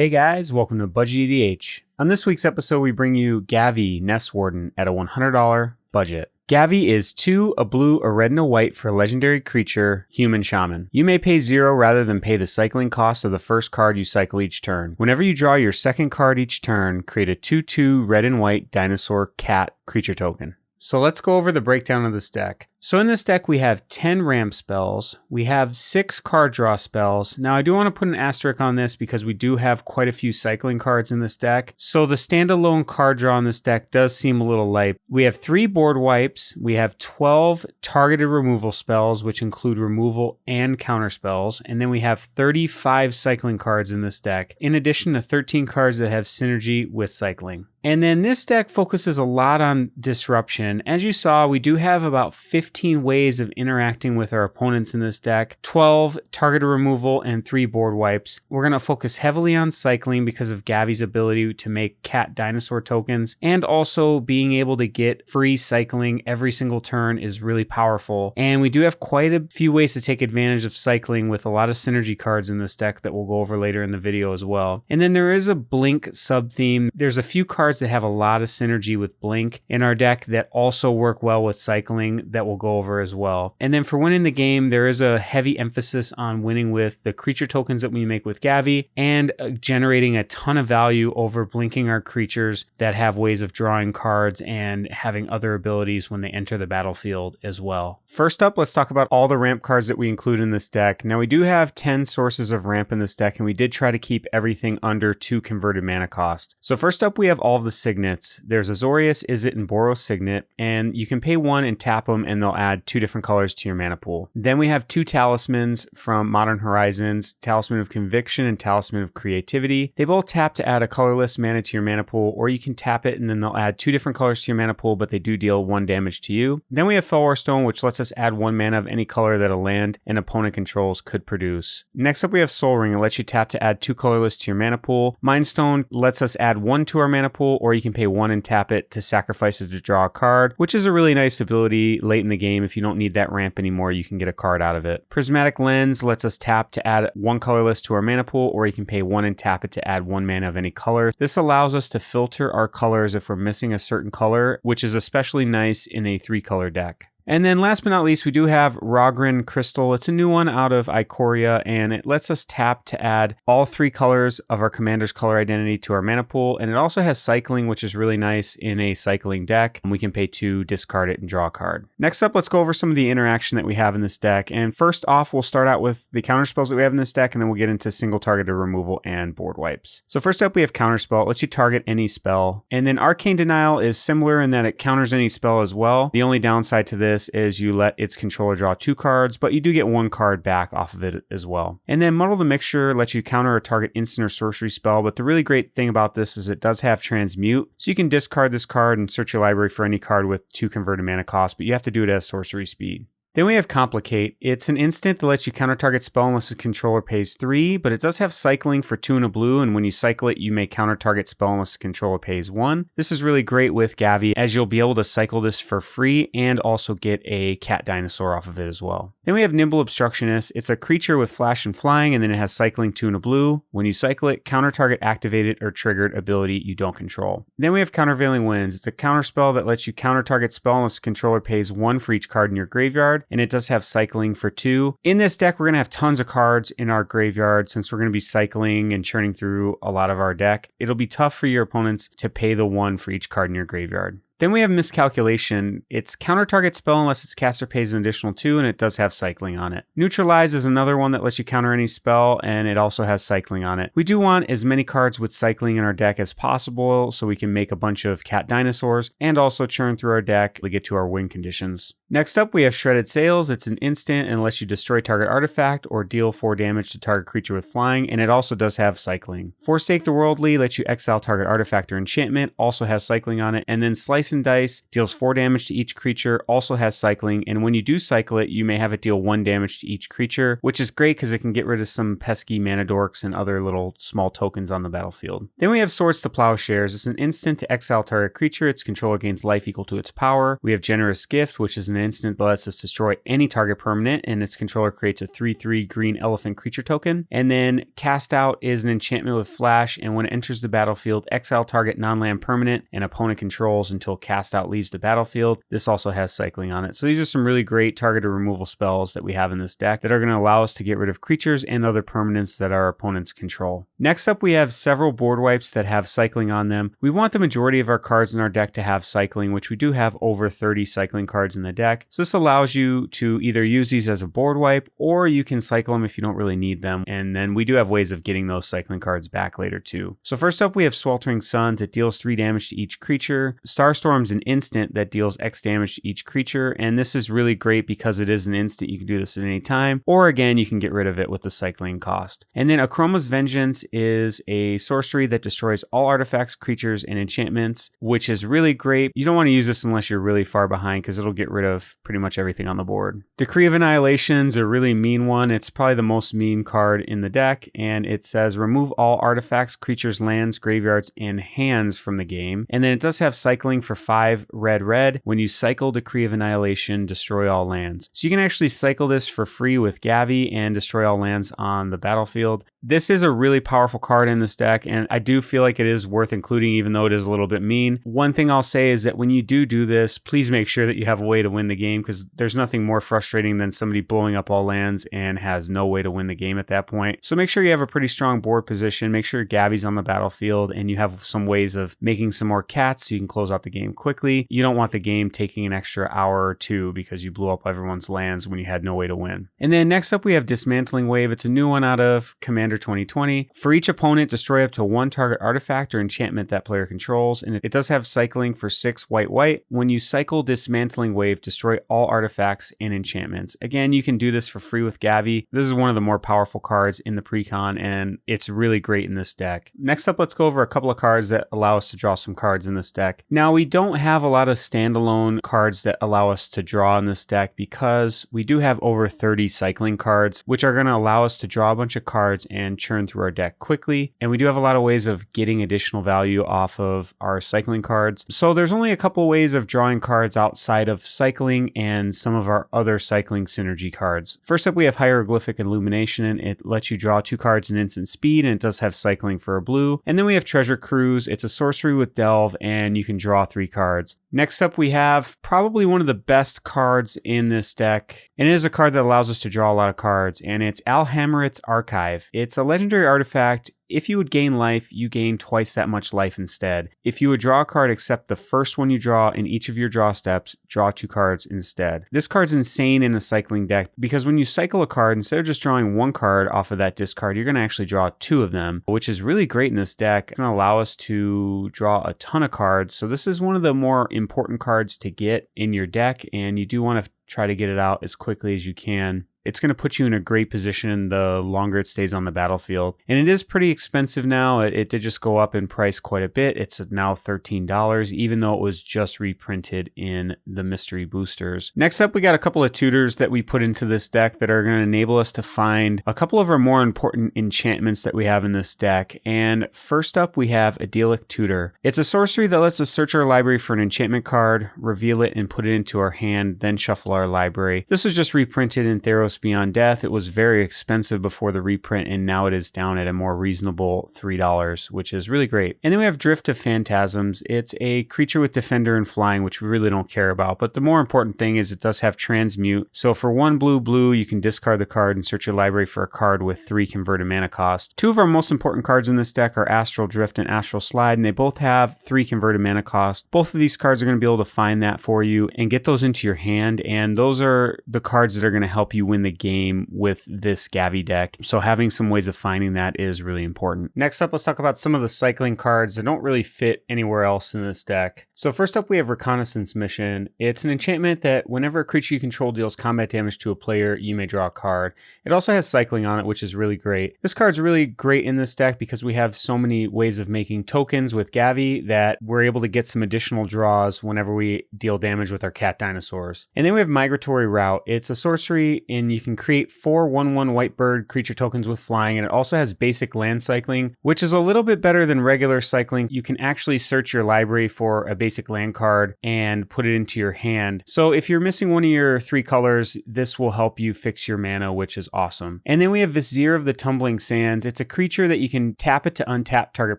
Hey guys, welcome to BudgetEDH. On this week's episode, we bring you Gavi, Nest Warden at a $100 budget. Gavi is 2, a blue, a red, and a white for a legendary creature, Human Shaman. You may pay 0 rather than pay the cycling cost of the first card you cycle each turn. Whenever you draw your second card each turn, create a 2/2 red and white dinosaur cat creature token. So let's go over the breakdown of this deck. So in this deck, we have 10 ramp spells. We have 6 card draw spells. Now I do want to put an asterisk on this because we do have quite a few cycling cards in this deck. So the standalone card draw in this deck does seem a little light. We have 3 board wipes. We have 12 targeted removal spells, which include removal and counter spells. And then we have 35 cycling cards in this deck, in addition to 13 cards that have synergy with cycling. And then this deck focuses a lot on disruption. As you saw, we do have about 15 ways of interacting with our opponents in this deck, 12 targeted removal and 3 board wipes. We're going to focus heavily on cycling because of Gavi's ability to make cat dinosaur tokens, and also being able to get free cycling every single turn is really powerful. And we do have quite a few ways to take advantage of cycling with a lot of synergy cards in this deck that we'll go over later in the video as well. And then there is a blink sub-theme. There's a few cards that have a lot of synergy with blink in our deck that also work well with cycling that we'll go over as well. And then for winning the game, there is a heavy emphasis on winning with the creature tokens that we make with Gavi and generating a ton of value over blinking our creatures that have ways of drawing cards and having other abilities when they enter the battlefield as well. First up, let's talk about all the ramp cards that we include in this deck. Now we do have 10 sources of ramp in this deck, and we did try to keep everything under 2 converted mana cost. So first up, we have all of the signets. There's Azorius, Izzet, and Boros Signet, and you can pay 1 and tap them and they'll add 2 different colors to your mana pool. Then we have 2 talismans from Modern Horizons, Talisman of Conviction and Talisman of Creativity. They both tap to add a colorless mana to your mana pool, or you can tap it and then they'll add 2 different colors to your mana pool, but they do deal 1 damage to you. Then we have Felwar Stone, which lets us add 1 mana of any color that a land an opponent controls could produce. Next up, we have Soul Ring. It lets you tap to add 2 colorless to your mana pool. Mind Stone lets us add 1 to our mana pool, or you can pay 1 and tap it to sacrifice it to draw a card, which is a really nice ability late in the game. If you don't need that ramp anymore, you can get a card out of it. Prismatic Lens lets us tap to add 1 colorless to our mana pool, or you can pay 1 and tap it to add 1 mana of any color. This allows us to filter our colors if we're missing a certain color, which is especially nice in a 3-color deck. And then last but not least, we do have Rogran Crystal. It's a new one out of Ikoria, and it lets us tap to add all 3 colors of our commander's color identity to our mana pool. And it also has cycling, which is really nice in a cycling deck. And we can pay 2, discard it, and draw a card. Next up, let's go over some of the interaction that we have in this deck. And first off, we'll start out with the counter spells that we have in this deck, and then we'll get into single targeted removal and board wipes. So first up, we have counter spell. It lets you target any spell. And then Arcane Denial is similar in that it counters any spell as well. The only downside to this is you let its controller draw 2 cards, but you do get 1 card back off of it as well. And then Muddle the Mixture lets you counter or target instant or sorcery spell, but the really great thing about this is it does have Transmute, so you can discard this card and search your library for any card with 2 converted mana cost, but you have to do it at sorcery speed. Then we have Complicate. It's an instant that lets you counter target spell unless the controller pays 3, but it does have cycling for 2 and a blue, and when you cycle it, you may counter target spell unless the controller pays 1. This is really great with Gavi, as you'll be able to cycle this for free and also get a cat dinosaur off of it as well. Then we have Nimble Obstructionist. It's a creature with flash and flying, and then it has cycling 2 and a blue. When you cycle it, counter target activated or triggered ability you don't control. Then we have Countervailing Winds. It's a counter spell that lets you counter target spell unless the controller pays 1 for each card in your graveyard, and it does have cycling for 2. In this deck, we're going to have tons of cards in our graveyard since we're going to be cycling and churning through a lot of our deck. It'll be tough for your opponents to pay the 1 for each card in your graveyard. Then we have Miscalculation. It's counter target spell unless its caster pays an additional 2, and it does have cycling on it. Neutralize is another one that lets you counter any spell, and it also has cycling on it. We do want as many cards with cycling in our deck as possible so we can make a bunch of cat dinosaurs and also churn through our deck to get to our win conditions. Next up, we have Shredded Sails. It's an instant and lets you destroy target artifact or deal 4 damage to target creature with flying, and it also does have cycling. Forsake the Worldly lets you exile target artifact or enchantment, also has cycling on it, and then Slice and Dice deals 4 damage to each creature, also has cycling, and when you do cycle it, you may have it deal 1 damage to each creature, which is great because it can get rid of some pesky mana dorks and other little small tokens on the battlefield. Then we have Swords to Plowshares. It's an instant to exile target creature. Its controller gains life equal to its power. We have Generous Gift, which is an an instant that lets us destroy any target permanent, and its controller creates a 3/3 green elephant creature token. And then Cast Out is an enchantment with flash, and when it enters the battlefield, exile target non-land permanent and opponent controls until Cast Out leaves the battlefield. This also has cycling on it. So these are some really great targeted removal spells that we have in this deck that are going to allow us to get rid of creatures and other permanents that our opponents control. Next up, we have several board wipes that have cycling on them. We want the majority of our cards in our deck to have cycling, which we do have over 30 cycling cards in the deck. So this allows you to either use these as a board wipe, or you can cycle them if you don't really need them. And then we do have ways of getting those cycling cards back later too. So first up, we have Sweltering Suns. It deals 3 damage to each creature. Starstorm's an instant that deals X damage to each creature. And this is really great because it is an instant. You can do this at any time, or again, you can get rid of it with the cycling cost. And then Akroma's Vengeance is a sorcery that destroys all artifacts, creatures, and enchantments, which is really great. You don't want to use this unless you're really far behind because it'll get rid of pretty much everything on the board. Decree of Annihilation's a really mean one. It's probably the most mean card in the deck, and it says remove all artifacts, creatures, lands, graveyards, and hands from the game. And then it does have cycling for 5 red. When you cycle Decree of Annihilation, destroy all lands. So you can actually cycle this for free with Gavi and destroy all lands on the battlefield. This is a really powerful card in this deck, and I do feel like it is worth including even though it is a little bit mean. One thing I'll say is that when you do this, please make sure that you have a way to win the game, because there's nothing more frustrating than somebody blowing up all lands and has no way to win the game at that point. So make sure you have a pretty strong board position, make sure Gavi's on the battlefield, and you have some ways of making some more cats so you can close out the game quickly. You don't want the game taking an extra hour or two because you blew up everyone's lands when you had no way to win. And then next up we have Dismantling Wave. It's a new one out of Commander 2020. For each opponent, destroy up to 1 target artifact or enchantment that player controls, and it does have cycling for 6 white. When you cycle Dismantling Wave, destroy all artifacts and enchantments. Again, you can do this for free with Gavi. This is one of the more powerful cards in the precon, and it's really great in this deck. Next up, let's go over a couple of cards that allow us to draw some cards in this deck. Now, we don't have a lot of standalone cards that allow us to draw in this deck because we do have over 30 cycling cards, which are going to allow us to draw a bunch of cards and churn through our deck quickly. And we do have a lot of ways of getting additional value off of our cycling cards. So there's only a couple ways of drawing cards outside of cycling and some of our other cycling synergy cards. First up, we have Hieroglyphic Illumination, and it lets you draw 2 cards in instant speed, and it does have cycling for a blue. And then we have Treasure Cruise. It's a sorcery with Delve, and you can draw 3 cards. Next up, we have probably one of the best cards in this deck, and it is a card that allows us to draw a lot of cards, and it's Alhammarit's Archive. It's a legendary artifact. If you would gain life, you gain twice that much life instead. If you would draw a card except the first one you draw in each of your draw steps, draw 2 cards instead. This card's insane in a cycling deck because when you cycle a card, instead of just drawing 1 card off of that discard, you're going to actually draw 2 of them, which is really great in this deck. It's going to allow us to draw a ton of cards. So this is one of the more important cards to get in your deck, and you do want to try to get it out as quickly as you can. It's going to put you in a great position the longer it stays on the battlefield. And it is pretty expensive now. It did just go up in price quite a bit. It's now $13, even though it was just reprinted in the mystery boosters. Next up, we got a couple of tutors that we put into this deck that are going to enable us to find a couple of our more important enchantments that we have in this deck. And first up, we have Idyllic Tutor. It's a sorcery that lets us search our library for an enchantment card, reveal it, and put it into our hand, then shuffle our library. This was just reprinted in Theros Beyond Death. It was very expensive before the reprint, and now it is down at a more reasonable $3, which is really great. And then we have Drift of Phantasms. It's a creature with Defender and Flying, which we really don't care about, but the more important thing is it does have Transmute. So for 1 blue, you can discard the card and search your library for a card with 3 converted mana cost. 2 of our most important cards in this deck are Astral Drift and Astral Slide, and they both have 3 converted mana cost. Both of these cards are going to be able to find that for you and get those into your hand, and those are the cards that are going to help you win the game with this Gavi deck. So having some ways of finding that is really important. Next up, let's talk about some of the cycling cards that don't really fit anywhere else in this deck. So first up, we have Reconnaissance Mission. It's an enchantment that whenever a creature you control deals combat damage to a player, you may draw a card. It also has cycling on it, which is really great. This card's really great in this deck because we have so many ways of making tokens with Gavi that we're able to get some additional draws whenever we deal damage with our cat dinosaurs. And then we have Migratory Route. It's a sorcery in and you can create 4 1/1 white bird creature tokens with flying, and it also has basic land cycling, which is a little bit better than regular cycling. You can actually search your library for a basic land card and put it into your hand. So if you're missing one of your 3 colors, this will help you fix your mana, which is awesome. And then we have Vizier of the Tumbling Sands. It's a creature that you can tap it to untap target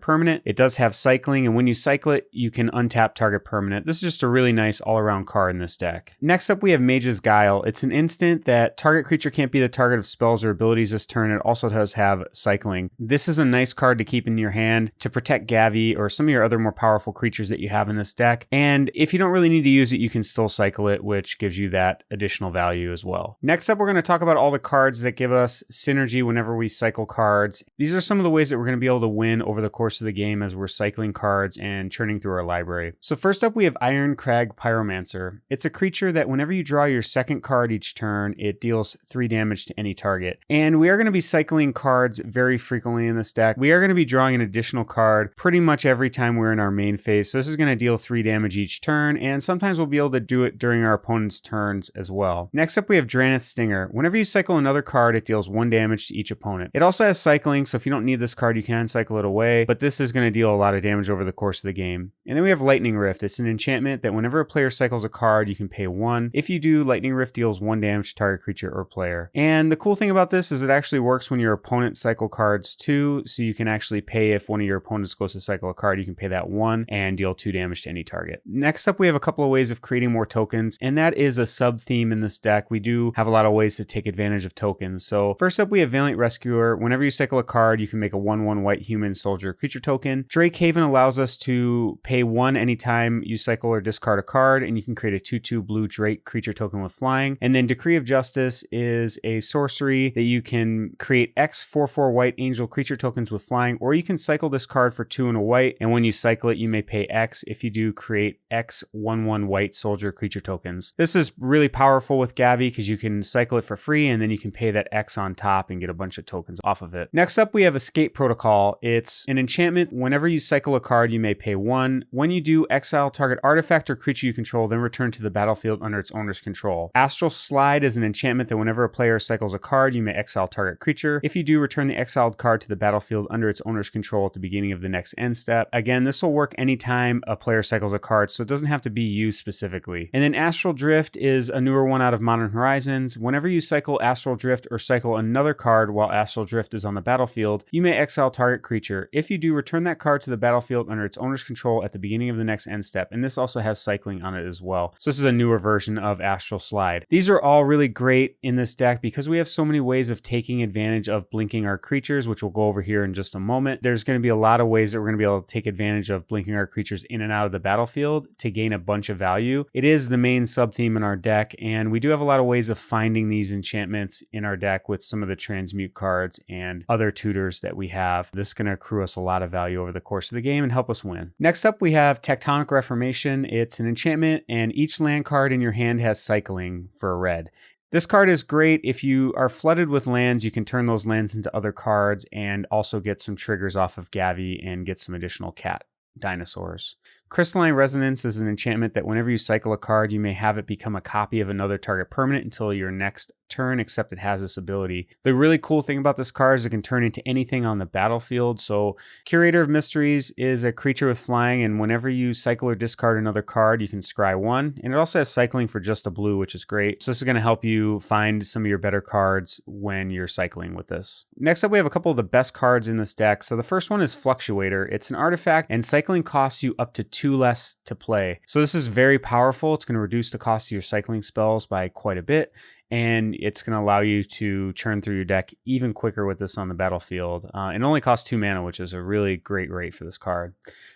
permanent. It does have cycling, and when you cycle it, you can untap target permanent. This is just a really nice all-around card in this deck. Next up, we have Mage's Guile. It's an instant that target creature can't be the target of spells or abilities this turn. It also does have cycling. This is a nice card to keep in your hand to protect Gavi or some of your other more powerful creatures that you have in this deck. And if you don't really need to use it, you can still cycle it, which gives you that additional value as well. Next up, we're going to talk about all the cards that give us synergy whenever we cycle cards. These are some of the ways that we're going to be able to win over the course of the game as we're cycling cards and churning through our library. So first up, we have Iron Crag Pyromancer. It's a creature that whenever you draw your second card each turn, it deals 3 damage to any target. And we are going to be cycling cards very frequently in this deck. We are going to be drawing an additional card pretty much every time we're in our main phase. So this is going to deal 3 damage each turn, and sometimes we'll be able to do it during our opponent's turns as well. Next up, we have Drannith Stinger. Whenever you cycle another card, it deals 1 damage to each opponent. It also has cycling, so if you don't need this card, you can cycle it away, but this is going to deal a lot of damage over the course of the game. And then we have Lightning Rift. It's an enchantment that whenever a player cycles a card, you can pay 1. If you do, Lightning Rift deals 1 damage to target creature or player. And the cool thing about this is it actually works when your opponent cycle cards too, so you can actually pay if one of your opponents goes to cycle a card, you can pay that 1 and deal 2 damage to any target. Next up, we have a couple of ways of creating more tokens, and that is a sub-theme in this deck. We do have a lot of ways to take advantage of tokens. So first up, we have Valiant Rescuer. Whenever you cycle a card, you can make a 1/1 white human soldier creature token. Drake Haven allows us to pay 1 anytime you cycle or discard a card, and you can create a 2/2 blue Drake creature token with flying. And then Decree of Justice is a sorcery that you can create X 4/4 white angel creature tokens with flying, or you can cycle this card for 2 and a white, and when you cycle it, you may pay X. If you do, create X 1/1 white soldier creature tokens. This is really powerful with Gavi because you can cycle it for free, and then you can pay that X on top and get a bunch of tokens off of it. Next up, we have Escape Protocol. It's an enchantment. Whenever you cycle a card, you may pay 1. When you do, exile target artifact or creature you control, then return to the battlefield under its owner's control. Astral Slide is an enchantment that whenever a player cycles a card, you may exile target creature. If you do, return the exiled card to the battlefield under its owner's control at the beginning of the next end step. Again, this will work anytime a player cycles a card, so it doesn't have to be used specifically. And then Astral Drift is a newer one out of Modern Horizons. Whenever you cycle Astral Drift or cycle another card while Astral Drift is on the battlefield, you may exile target creature. If you do, return that card to the battlefield under its owner's control at the beginning of the next end step, and this also has cycling on it as well. So this is a newer version of Astral Slide. These are all really great in this deck because we have so many ways of taking advantage of blinking our creatures, which we'll go over here in just a moment. There's going to be a lot of ways that we're going to be able to take advantage of blinking our creatures in and out of the battlefield to gain a bunch of value. It is the main sub-theme in our deck, and we do have a lot of ways of finding these enchantments in our deck with some of the transmute cards and other tutors that we have. This is going to accrue us a lot of value over the course of the game and help us win. Next up, we have Tectonic Reformation. It's an enchantment, and each land card in your hand has cycling for a red. This card is great. If you are flooded with lands, you can turn those lands into other cards and also get some triggers off of Gavi and get some additional cat dinosaurs. Crystalline Resonance is an enchantment that whenever you cycle a card, you may have it become a copy of another target permanent until your next turn, except it has this ability. The really cool thing about this card is it can turn into anything on the battlefield. So Curator of Mysteries is a creature with flying, and whenever you cycle or discard another card, you can scry 1. And it also has cycling for just a blue, which is great. So this is going to help you find some of your better cards when you're cycling with this. Next up, we have a couple of the best cards in this deck. So the first one is Fluctuator. It's an artifact, and cycling costs you up to 2 less to play. So this is very powerful. It's going to reduce the cost of your cycling spells by quite a bit, and it's going to allow you to churn through your deck even quicker with this on the battlefield. It only costs 2 mana, which is a really great rate for this card.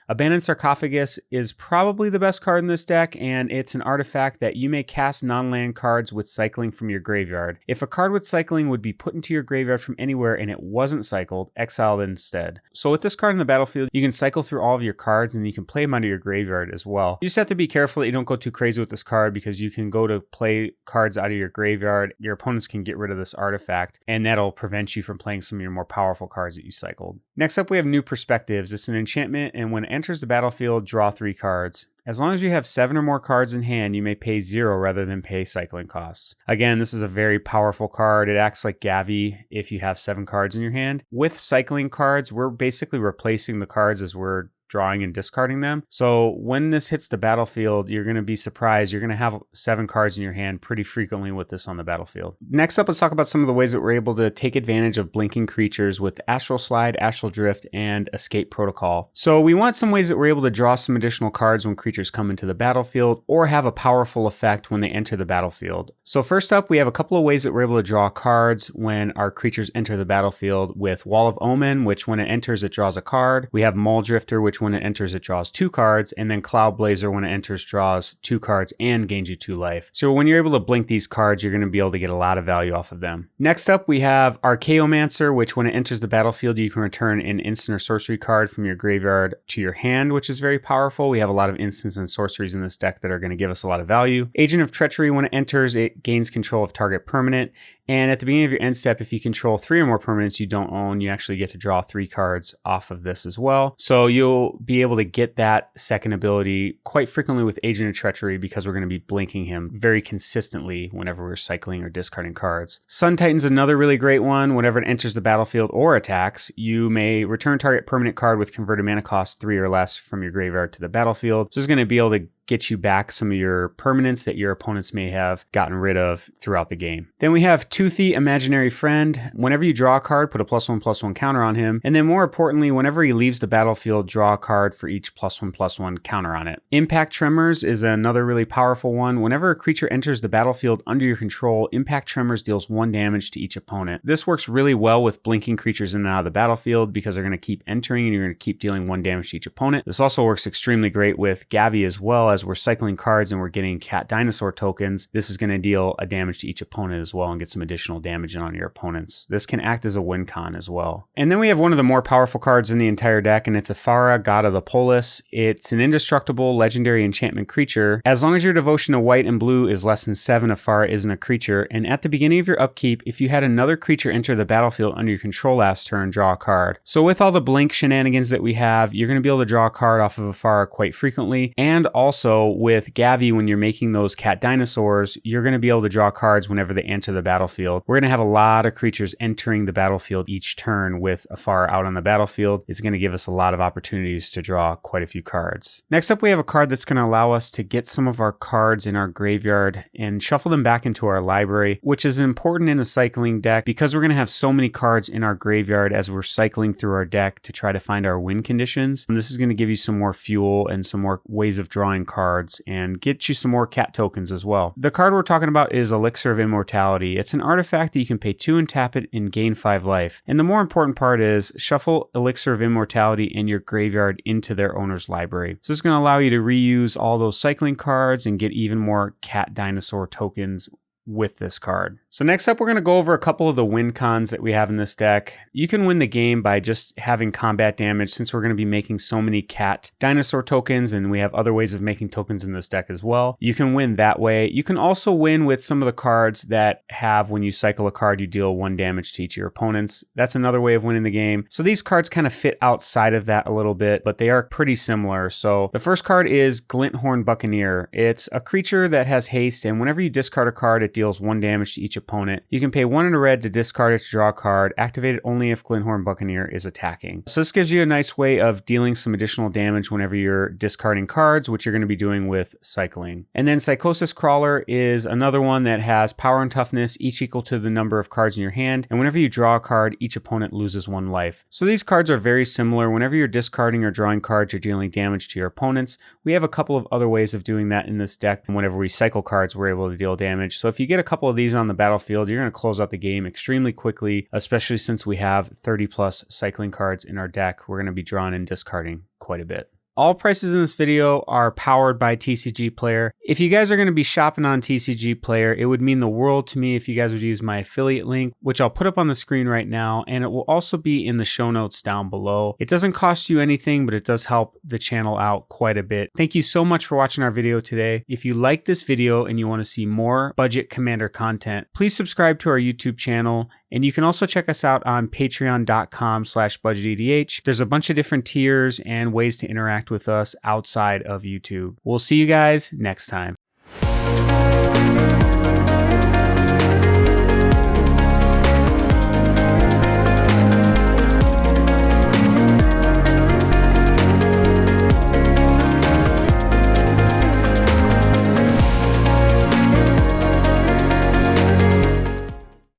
Abandoned Sarcophagus is probably the best card in this deck, and it's an artifact that you may cast non-land cards with cycling from your graveyard. If a card with cycling would be put into your graveyard from anywhere and it wasn't cycled, exile it instead. So with this card in the battlefield, you can cycle through all of your cards and you can play them out of your graveyard as well. You just have to be careful that you don't go too crazy with this card because you can go to play cards out of your graveyard. Your opponents can get rid of this artifact, and that'll prevent you from playing some of your more powerful cards that you cycled. Next up, we have New Perspectives. It's an enchantment, and when it enters the battlefield, draw 3 cards. As long as you have 7 or more cards in hand, you may pay 0 rather than pay cycling costs. Again, this is a very powerful card. It acts like Gavi if you have 7 cards in your hand. With cycling cards, we're basically replacing the cards as we're drawing and discarding them. So when this hits the battlefield, you're going to be surprised. You're going to have 7 cards in your hand pretty frequently with this on the battlefield. Next up, let's talk about some of the ways that we're able to take advantage of blinking creatures with Astral Slide, Astral Drift, and Escape Protocol. So we want some ways that we're able to draw some additional cards when creatures come into the battlefield or have a powerful effect when they enter the battlefield. So first up, we have a couple of ways that we're able to draw cards when our creatures enter the battlefield with Wall of Omen, which when it enters, it draws a card. We have Mole Drifter, which when it enters, it draws 2 cards, and then Cloud Blazer, when it enters, draws 2 cards and gains you 2 life. So when you're able to blink these cards, you're going to be able to get a lot of value off of them. Next up, we have Archaeomancer, which when it enters the battlefield, you can return an instant or sorcery card from your graveyard to your hand, which is very powerful. We have a lot of instants and sorceries in this deck that are going to give us a lot of value. Agent of Treachery, when it enters, it gains control of target permanent. And at the beginning of your end step, if you control 3 or more permanents you don't own, you actually get to draw 3 cards off of this as well. So you'll be able to get that second ability quite frequently with Agent of Treachery because we're going to be blinking him very consistently whenever we're cycling or discarding cards. Sun Titan's another really great one. Whenever it enters the battlefield or attacks, you may return target permanent card with converted mana cost 3 or less from your graveyard to the battlefield. So it's going to be able to get you back some of your permanents that your opponents may have gotten rid of throughout the game. Then we have Toothy, Imaginary Friend. Whenever you draw a card, put a +1/+1 counter on him. And then more importantly, whenever he leaves the battlefield, draw a card for each +1/+1 counter on it. Impact Tremors is another really powerful one. Whenever a creature enters the battlefield under your control, Impact Tremors deals 1 damage to each opponent. This works really well with blinking creatures in and out of the battlefield because they're going to keep entering and you're going to keep dealing 1 damage to each opponent. This also works extremely great with Gavi as well. As we're cycling cards and we're getting cat dinosaur tokens, this is going to deal a damage to each opponent as well and get some additional damage on your opponents. This can act as a win con as well. And then we have one of the more powerful cards in the entire deck, and it's Aphara, God of the Polis. It's an indestructible legendary enchantment creature. As long as your devotion to white and blue is less than 7, Aphara isn't a creature. And at the beginning of your upkeep, if you had another creature enter the battlefield under your control last turn, draw a card. So with all the blink shenanigans that we have, you're going to be able to draw a card off of Aphara quite frequently. And also with Gavi, when you're making those cat dinosaurs, you're going to be able to draw cards whenever they enter the battlefield. We're going to have a lot of creatures entering the battlefield each turn with Aphara out on the battlefield. It's going to give us a lot of opportunities to draw quite a few cards. Next up, we have a card that's going to allow us to get some of our cards in our graveyard and shuffle them back into our library, which is important in a cycling deck because we're going to have so many cards in our graveyard as we're cycling through our deck to try to find our win conditions. And this is going to give you some more fuel and some more ways of drawing cards and get you some more cat tokens as well. The card we're talking about is Elixir of Immortality. It's an artifact that you can pay 2 and tap it and gain 5 life. And the more important part is shuffle Elixir of Immortality in your graveyard into their owner's library. So it's going to allow you to reuse all those cycling cards and get even more cat dinosaur tokens with this card. So next up, we're going to go over a couple of the win cons that we have in this deck. You can win the game by just having combat damage since we're going to be making so many cat dinosaur tokens and we have other ways of making tokens in this deck as well. You can win that way. You can also win with some of the cards that have when you cycle a card, you deal 1 damage to each of your opponents. That's another way of winning the game. So these cards kind of fit outside of that a little bit, but they are pretty similar. So the first card is Glinthorn Buccaneer. It's a creature that has haste, and whenever you discard a card, it deals 1 damage to each opponent. You can pay 1 in a red to discard it to draw a card, activate it only if Glinthorn Buccaneer is attacking. So this gives you a nice way of dealing some additional damage whenever you're discarding cards, which you're going to be doing with cycling. And then Psychosis Crawler is another one that has power and toughness, each equal to the number of cards in your hand. And whenever you draw a card, each opponent loses 1 life. So these cards are very similar. Whenever you're discarding or drawing cards, you're dealing damage to your opponents. We have a couple of other ways of doing that in this deck. And whenever we cycle cards, we're able to deal damage. So if you get a couple of these on the battlefield, you're going to close out the game extremely quickly, especially since we have 30 plus cycling cards in our deck. We're going to be drawing and discarding quite a bit. All prices in this video are powered by TCGPlayer. If you guys are going to be shopping on TCGPlayer, it would mean the world to me if you guys would use my affiliate link, which I'll put up on the screen right now, and it will also be in the show notes down below. It doesn't cost you anything, but it does help the channel out quite a bit. Thank you so much for watching our video today. If you like this video and you want to see more Budget Commander content, please subscribe to our YouTube channel. And you can also check us out on patreon.com/budgetedh. There's a bunch of different tiers and ways to interact connect with us outside of YouTube. We'll see you guys next time.